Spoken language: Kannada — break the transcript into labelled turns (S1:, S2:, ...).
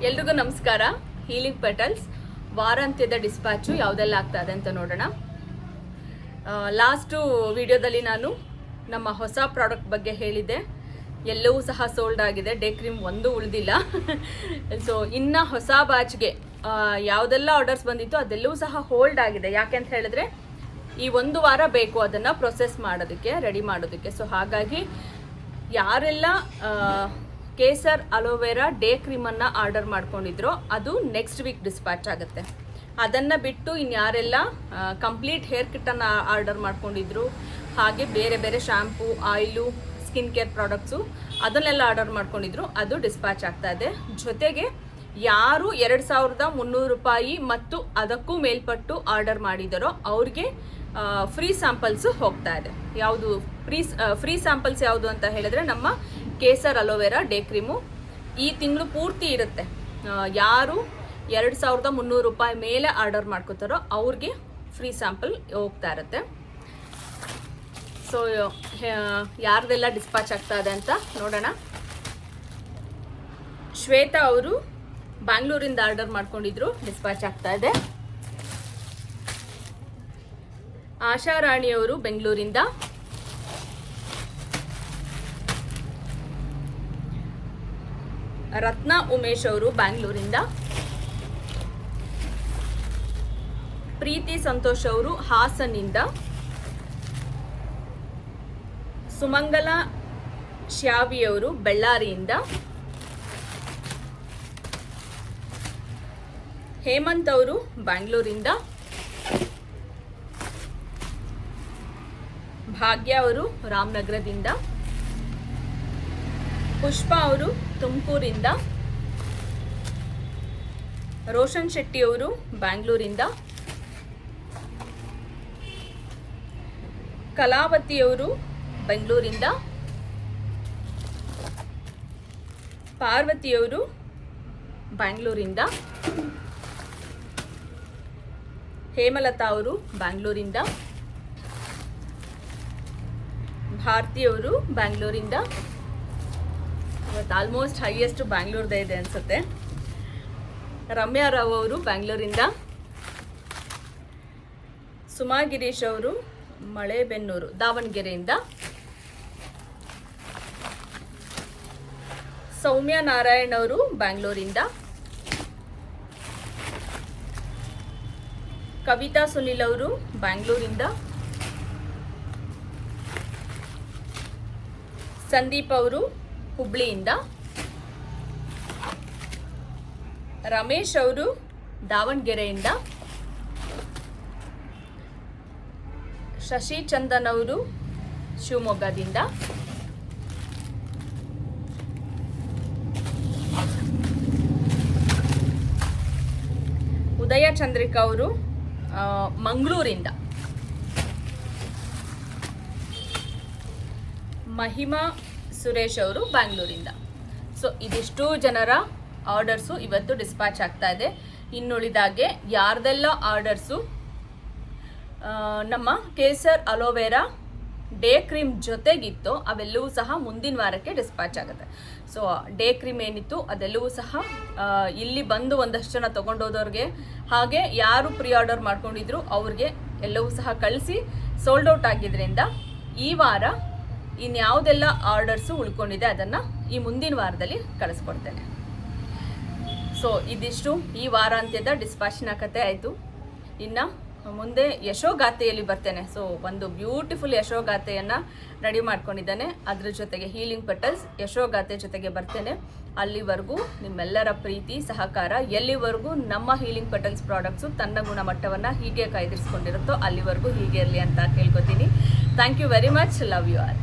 S1: ಎಲ್ರಿಗೂ ನಮಸ್ಕಾರ. ಹೀಲಿಂಗ್ ಪೆಟಲ್ಸ್ ವಾರಾಂತ್ಯದ ಡಿಸ್ಪ್ಯಾಚು ಯಾವುದೆಲ್ಲ ಆಗ್ತಾ ಇದೆ ಅಂತ ನೋಡೋಣ. ಲಾಸ್ಟು ವಿಡಿಯೋದಲ್ಲಿ ನಾನು ನಮ್ಮ ಹೊಸ ಪ್ರಾಡಕ್ಟ್ ಬಗ್ಗೆ ಹೇಳಿದ್ದೆ. ಎಲ್ಲವೂ ಸಹ ಸೋಲ್ಡ್ ಆಗಿದೆ. ಡೇ ಕ್ರೀಮ್ ಒಂದು ಉಳಿದಿಲ್ಲ. ಸೊ ಇನ್ನು ಹೊಸ ಬ್ಯಾಚ್ಗೆ ಯಾವುದೆಲ್ಲ ಆರ್ಡರ್ಸ್ ಬಂದಿತ್ತು ಅದೆಲ್ಲವೂ ಸಹ ಹೋಲ್ಡ್ ಆಗಿದೆ. ಯಾಕೆ ಅಂತ ಹೇಳಿದ್ರೆ ಈ ಒಂದು ವಾರ ಬೇಕು ಅದನ್ನು ಪ್ರೊಸೆಸ್ ಮಾಡೋದಕ್ಕೆ, ರೆಡಿ ಮಾಡೋದಕ್ಕೆ. ಸೊ ಹಾಗಾಗಿ ಯಾರೆಲ್ಲ ಕೇಸರ್ ಅಲೋವೆರಾ ಡೇ ಕ್ರೀಮನ್ನು ಆರ್ಡರ್ ಮಾಡ್ಕೊಂಡಿದ್ರು ಅದು ನೆಕ್ಸ್ಟ್ ವೀಕ್ ಡಿಸ್ಪ್ಯಾಚ್ ಆಗುತ್ತೆ. ಅದನ್ನು ಬಿಟ್ಟು ಇನ್ಯಾರೆಲ್ಲ ಕಂಪ್ಲೀಟ್ ಹೇರ್ ಕಿಟ್ಟನ್ನು ಆರ್ಡರ್ ಮಾಡ್ಕೊಂಡಿದ್ರು, ಹಾಗೆ ಬೇರೆ ಬೇರೆ shampoo, oil, skin care products ಅದನ್ನೆಲ್ಲ ಆರ್ಡರ್ ಮಾಡ್ಕೊಂಡಿದ್ರು, ಅದು ಡಿಸ್ಪ್ಯಾಚ್ ಆಗ್ತಾ ಇದೆ. ಜೊತೆಗೆ ಯಾರು 2300 ರೂಪಾಯಿ ಮತ್ತು ಅದಕ್ಕೂ ಮೇಲ್ಪಟ್ಟು ಆರ್ಡರ್ ಮಾಡಿದಾರೋ ಅವ್ರಿಗೆ ಫ್ರೀ ಸ್ಯಾಂಪಲ್ಸು ಹೋಗ್ತಾ ಇದೆ. ಯಾವುದು ಫ್ರೀ ಸ್ಯಾಂಪಲ್ಸ್ ಯಾವುದು ಅಂತ ಹೇಳಿದ್ರೆ ನಮ್ಮ ಕೇಸರ್ ಅಲೋವೆರಾ ಡೇ ಕ್ರೀಮು ಈ ತಿಂಗಳು ಪೂರ್ತಿ ಇರುತ್ತೆ. ಯಾರು 2300 ರೂಪಾಯಿ ಮೇಲೆ ಆರ್ಡರ್ ಮಾಡ್ಕೋತಾರೋ ಅವ್ರಿಗೆ ಫ್ರೀ ಸ್ಯಾಂಪಲ್ ಹೋಗ್ತಾ ಇರುತ್ತೆ. ಸೊ ಯಾರ್ದೆಲ್ಲ ಡಿಸ್ಪ್ಯಾಚ್ ಆಗ್ತಾ ಇದೆ ಅಂತ ನೋಡೋಣ. ಶ್ವೇತಾ ಅವರು ಬ್ಯಾಂಗ್ಳೂರಿಂದ ಆರ್ಡರ್ ಮಾಡ್ಕೊಂಡಿದ್ರು, ಡಿಸ್ಪ್ಯಾಚ್ ಆಗ್ತಾ ಇದೆ. ಆಶಾ ರಾಣಿಯವರು ಬೆಂಗಳೂರಿಂದ, ರತ್ನಾ ಉಮೇಶ್ ಅವರು ಬ್ಯಾಂಗ್ಳೂರಿಂದ, ಪ್ರೀತಿ ಸಂತೋಷ್ ಅವರು ಹಾಸನಿಂದ, ಸುಮಂಗಲ ಶ್ಯಾವಿಯವರು ಬೆಳ್ಳಾರಿಯಿಂದ, ಹೇಮಂತ್ ಅವರು ಬ್ಯಾಂಗ್ಳೂರಿಂದ, ಭಾಗ್ಯ ಅವರು ರಾಮನಗರದಿಂದ, ಪುಷ್ಪ ಅವರು ತುಮಕೂರಿಂದ, ರೋಷನ್ ಶೆಟ್ಟಿ ಅವರು ಬ್ಯಾಂಗ್ಳೂರಿಂದ, ಕಲಾವತಿಯವರು ಬೆಂಗಳೂರಿಂದ, ಪಾರ್ವತಿಯವರು ಬ್ಯಾಂಗ್ಳೂರಿಂದ, ಹೇಮಲತಾ ಅವರು ಬ್ಯಾಂಗ್ಳೂರಿಂದ, ಭಾರತಿಯವರು ಬ್ಯಾಂಗ್ಳೂರಿಂದ. ಇವತ್ತು ಆಲ್ಮೋಸ್ಟ್ ಹೈಯೆಸ್ಟ್ ಬ್ಯಾಂಗ್ಳೂರ್ದೇ ಇದೆ ಅನ್ಸುತ್ತೆ. ರಮ್ಯಾ ರಾವ್ ಅವರು ಬ್ಯಾಂಗ್ಳೂರಿಂದ, ಸುಮಾ ಗಿರೀಶ್ ಅವರು ಮಳೆಬೆನ್ನೂರು ದಾವಣಗೆರೆಯಿಂದ, ಸೌಮ್ಯ ನಾರಾಯಣ್ ಅವರು ಬ್ಯಾಂಗ್ಳೂರಿಂದ, ಕವಿತಾ ಸುನಿಲ್ ಅವರು ಬ್ಯಾಂಗ್ಳೂರಿಂದ, ಸಂದೀಪ್ ಅವರು ಹುಬ್ಳಿಯಿಂದ, ರಮೇಶ್ ಅವರು ದಾವಣಗೆರೆಯಿಂದ, ಶಶಿ ಚಂದನ್ ಅವರು ಶಿವಮೊಗ್ಗದಿಂದ, ಉದಯ ಚಂದ್ರಿಕಾ ಅವರು ಮಂಗಳೂರಿಂದ, ಮಹಿಮಾ ಸುರೇಶ್ ಅವರು ಬ್ಯಾಂಗ್ಳೂರಿಂದ. ಸೊ ಇದಿಷ್ಟು ಜನರ ಆರ್ಡರ್ಸು ಇವತ್ತು ಡಿಸ್ಪ್ಯಾಚ್ ಆಗ್ತಾ ಇದೆ. ಇನ್ನುಳಿದಾಗೆ ಯಾರ್ದೆಲ್ಲ ಆರ್ಡರ್ಸು ನಮ್ಮ ಕೇಸರ್ ಅಲೋವೆರಾ ಡೇ ಕ್ರೀಮ್ ಜೊತೆಗಿತ್ತು ಅವೆಲ್ಲವೂ ಸಹ ಮುಂದಿನ ವಾರಕ್ಕೆ ಡಿಸ್ಪ್ಯಾಚ್ ಆಗುತ್ತೆ. ಸೊ ಡೇ ಕ್ರೀಮ್ ಏನಿತ್ತು ಅದೆಲ್ಲವೂ ಸಹ ಇಲ್ಲಿ ಬಂದು ಒಂದಷ್ಟು ಜನ ತೊಗೊಂಡೋದವ್ರಿಗೆ, ಹಾಗೆ ಯಾರು ಪ್ರೀ ಆರ್ಡರ್ ಮಾಡ್ಕೊಂಡಿದ್ರು ಅವ್ರಿಗೆ ಎಲ್ಲವೂ ಸಹ ಕಳಿಸಿ ಸೋಲ್ಡ್ ಔಟ್ ಆಗಿದ್ರಿಂದ ಈ ವಾರ ಇನ್ಯಾವುದೆಲ್ಲ ಆರ್ಡರ್ಸು ಉಳ್ಕೊಂಡಿದೆ ಅದನ್ನು ಈ ಮುಂದಿನ ವಾರದಲ್ಲಿ ಕಳಿಸ್ಕೊಡ್ತೇನೆ. ಸೊ ಇದಿಷ್ಟು ಈ ವಾರಾಂತ್ಯದ ಡಿಸ್ಪ್ಯಾಚ್ನ ಕತೆ ಆಯಿತು. ಇನ್ನು ಮುಂದೆ ಯಶೋಗಾಥೆಯಲ್ಲಿ ಬರ್ತೇನೆ. ಸೊ ಒಂದು ಬ್ಯೂಟಿಫುಲ್ ಯಶೋಗಾಥೆಯನ್ನು ರೆಡಿ ಮಾಡ್ಕೊಂಡಿದ್ದಾನೆ. ಅದ್ರ ಜೊತೆಗೆ ಹೀಲಿಂಗ್ ಪೆಟಲ್ಸ್ ಯಶೋಗಾಥೆ ಜೊತೆಗೆ ಬರ್ತೇನೆ. ಅಲ್ಲಿವರೆಗೂ ನಿಮ್ಮೆಲ್ಲರ ಪ್ರೀತಿ ಸಹಕಾರ ಎಲ್ಲಿವರೆಗೂ ನಮ್ಮ ಹೀಲಿಂಗ್ ಪೆಟಲ್ಸ್ ಪ್ರಾಡಕ್ಟ್ಸು ತನ್ನ ಗುಣಮಟ್ಟವನ್ನು ಹೀಗೆ ಕಾಯ್ದಿರಿಸ್ಕೊಂಡಿರುತ್ತೋ ಅಲ್ಲಿವರೆಗೂ ಹೀಗೆ ಇರಲಿ ಅಂತ ಕೇಳ್ಕೊತೀನಿ. Thank you very much. Love you all.